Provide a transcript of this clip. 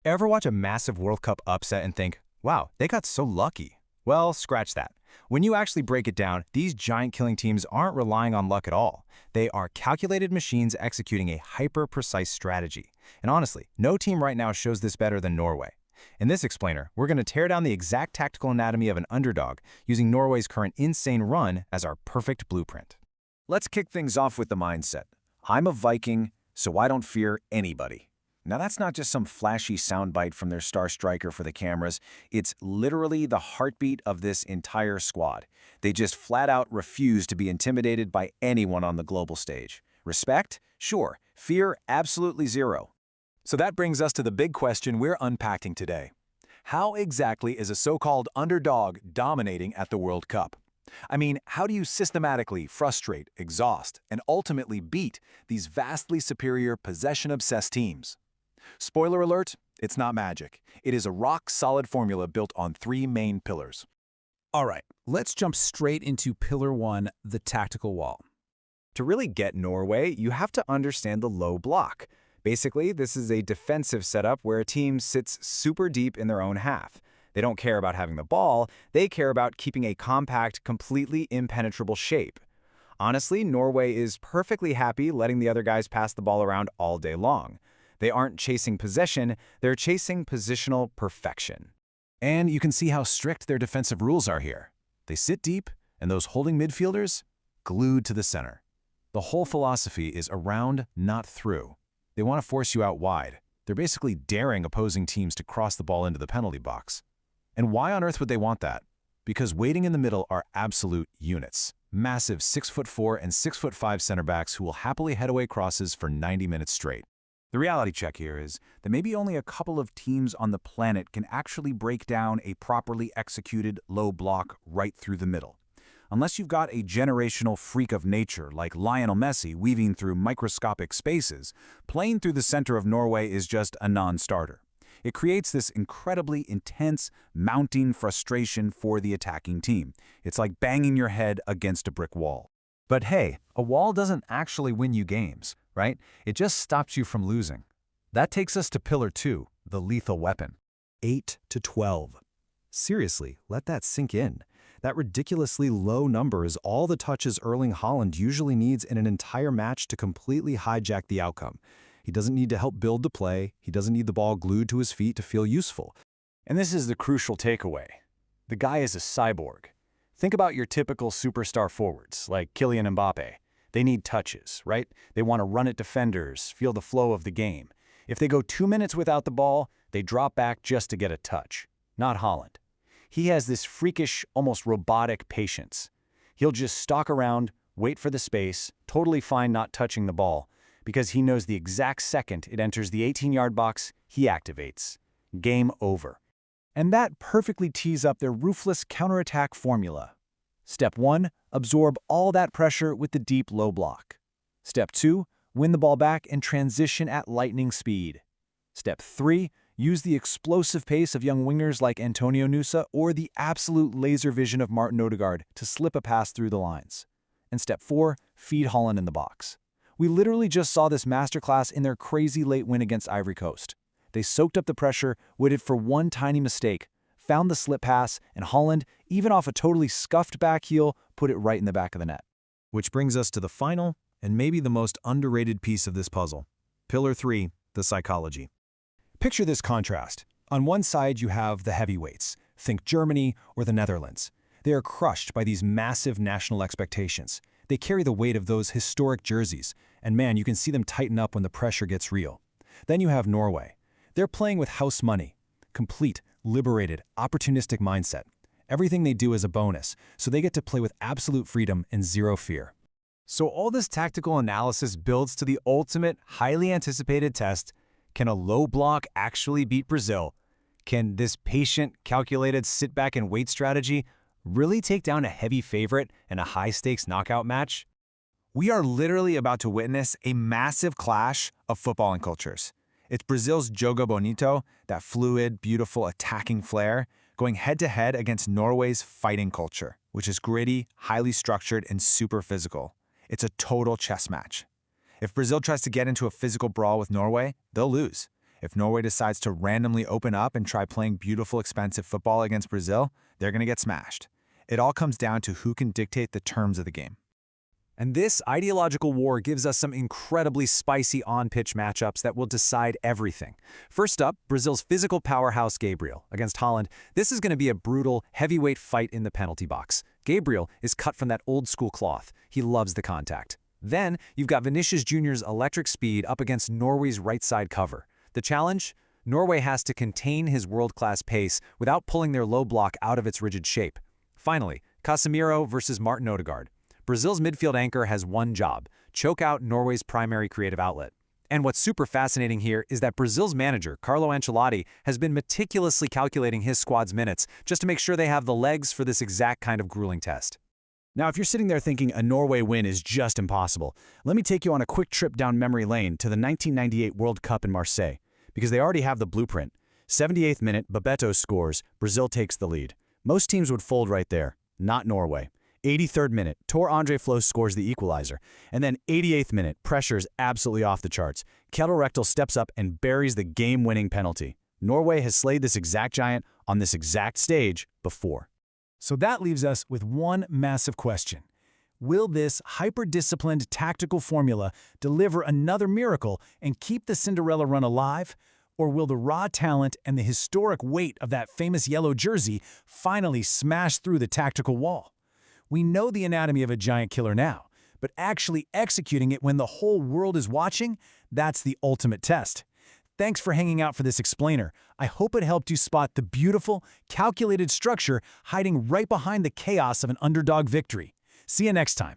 Ever watch a massive World Cup upset and think, wow, they got so lucky? Well, scratch that. When you actually break it down, these giant killing teams aren't relying on luck at all. They are calculated machines executing a hyper-precise strategy. And honestly, no team right now shows this better than Norway. In this explainer, we're going to tear down the exact tactical anatomy of an underdog using Norway's current insane run as our perfect blueprint. Let's kick things off with the mindset. I'm a Viking, so I don't fear anybody. Now that's not just some flashy soundbite from their star striker for the cameras. It's literally the heartbeat of this entire squad. They just flat out refuse to be intimidated by anyone on the global stage. Respect? Sure. Fear? Absolutely zero. So that brings us to the big question we're unpacking today. How exactly is a so-called underdog dominating at the World Cup? I mean, how do you systematically frustrate, exhaust, and ultimately beat these vastly superior possession-obsessed teams? Spoiler alert, it's not magic. It is a rock-solid formula built on three main pillars. All right, let's jump straight into Pillar 1, the tactical wall. To really get Norway, you have to understand the low block. Basically, this is a defensive setup where a team sits super deep in their own half. They don't care about having the ball, they care about keeping a compact, completely impenetrable shape. Honestly, Norway is perfectly happy letting the other guys pass the ball around all day long. They aren't chasing possession, they're chasing positional perfection. And you can see how strict their defensive rules are here. They sit deep, and those holding midfielders, glued to the center. The whole philosophy is around, not through. They want to force you out wide. They're basically daring opposing teams to cross the ball into the penalty box. And why on earth would they want that? Because waiting in the middle are absolute units. Massive 6'4" and 6'5" center backs who will happily head away crosses for 90 minutes straight. The reality check here is that maybe only a couple of teams on the planet can actually break down a properly executed low block right through the middle. Unless you've got a generational freak of nature like Lionel Messi weaving through microscopic spaces, playing through the center of Norway is just a non-starter. It creates this incredibly intense, mounting frustration for the attacking team. It's like banging your head against a brick wall. But hey, a wall doesn't actually win you games, right? It just stops you from losing. That takes us to Pillar 2, the lethal weapon. 8 to 12. Seriously, let that sink in. That ridiculously low number is all the touches Erling Haaland usually needs in an entire match to completely hijack the outcome. He doesn't need to help build the play, he doesn't need the ball glued to his feet to feel useful. And this is the crucial takeaway. The guy is a cyborg. Think about your typical superstar forwards, like Kylian Mbappe. They need touches, right? They want to run at defenders, feel the flow of the game. If they go 2 minutes without the ball, they drop back just to get a touch. Not Haaland. He has this freakish, almost robotic patience. He'll just stalk around, wait for the space, totally fine not touching the ball, because he knows the exact second it enters the 18-yard box, he activates. Game over. And that perfectly tees up their ruthless counterattack formula. Step 1, absorb all that pressure with the deep low block. Step 2, win the ball back and transition at lightning speed. Step 3, use the explosive pace of young wingers like Antonio Nusa or the absolute laser vision of Martin Odegaard to slip a pass through the lines. And Step 4, feed Haaland in the box. We literally just saw this masterclass in their crazy late win against Ivory Coast. They soaked up the pressure, waited for one tiny mistake, found the slip pass, and Haaland, even off a totally scuffed back heel, put it right in the back of the net. Which brings us to the final, and maybe the most underrated piece of this puzzle. Pillar 3, the psychology. Picture this contrast. On one side, you have the heavyweights. Think Germany or the Netherlands. They are crushed by these massive national expectations. They carry the weight of those historic jerseys, and man, you can see them tighten up when the pressure gets real. Then you have Norway. They're playing with house money. Complete, liberated, opportunistic mindset. Everything they do is a bonus, so they get to play with absolute freedom and zero fear. So all this tactical analysis builds to the ultimate, highly anticipated test. Can a low block actually beat Brazil? Can this patient, calculated sit-back-and-wait strategy really take down a heavy favorite in a high-stakes knockout match? We are literally about to witness a massive clash of footballing cultures. It's Brazil's Joga Bonito, that fluid, beautiful, attacking flair, going head-to-head against Norway's fighting culture, which is gritty, highly structured, and super physical. It's a total chess match. If Brazil tries to get into a physical brawl with Norway, they'll lose. If Norway decides to randomly open up and try playing beautiful, expensive football against Brazil, they're going to get smashed. It all comes down to who can dictate the terms of the game. And this ideological war gives us some incredibly spicy on-pitch matchups that will decide everything. First up, Brazil's physical powerhouse Gabriel against Haaland. This is going to be a brutal, heavyweight fight in the penalty box. Gabriel is cut from that old-school cloth. He loves the contact. Then, you've got Vinicius Jr.'s electric speed up against Norway's right-side cover. The challenge? Norway has to contain his world-class pace without pulling their low block out of its rigid shape. Finally, Casemiro versus Martin Odegaard. Brazil's midfield anchor has one job: choke out Norway's primary creative outlet. And what's super fascinating here is that Brazil's manager, Carlo Ancelotti, has been meticulously calculating his squad's minutes just to make sure they have the legs for this exact kind of grueling test. Now, if you're sitting there thinking a Norway win is just impossible, let me take you on a quick trip down memory lane to the 1998 World Cup in Marseille, because they already have the blueprint. 78th minute, Bebeto scores, Brazil takes the lead. Most teams would fold right there, not Norway. 83rd minute, Tor Andre Flo scores the equalizer. And then 88th minute, pressure is absolutely off the charts. Kettle Rectal steps up and buries the game-winning penalty. Norway has slayed this exact giant on this exact stage before. So that leaves us with one massive question. Will this hyper-disciplined tactical formula deliver another miracle and keep the Cinderella run alive? Or will the raw talent and the historic weight of that famous yellow jersey finally smash through the tactical wall? We know the anatomy of a giant killer now, but actually executing it when the whole world is watching, that's the ultimate test. Thanks for hanging out for this explainer. I hope it helped you spot the beautiful, calculated structure hiding right behind the chaos of an underdog victory. See you next time.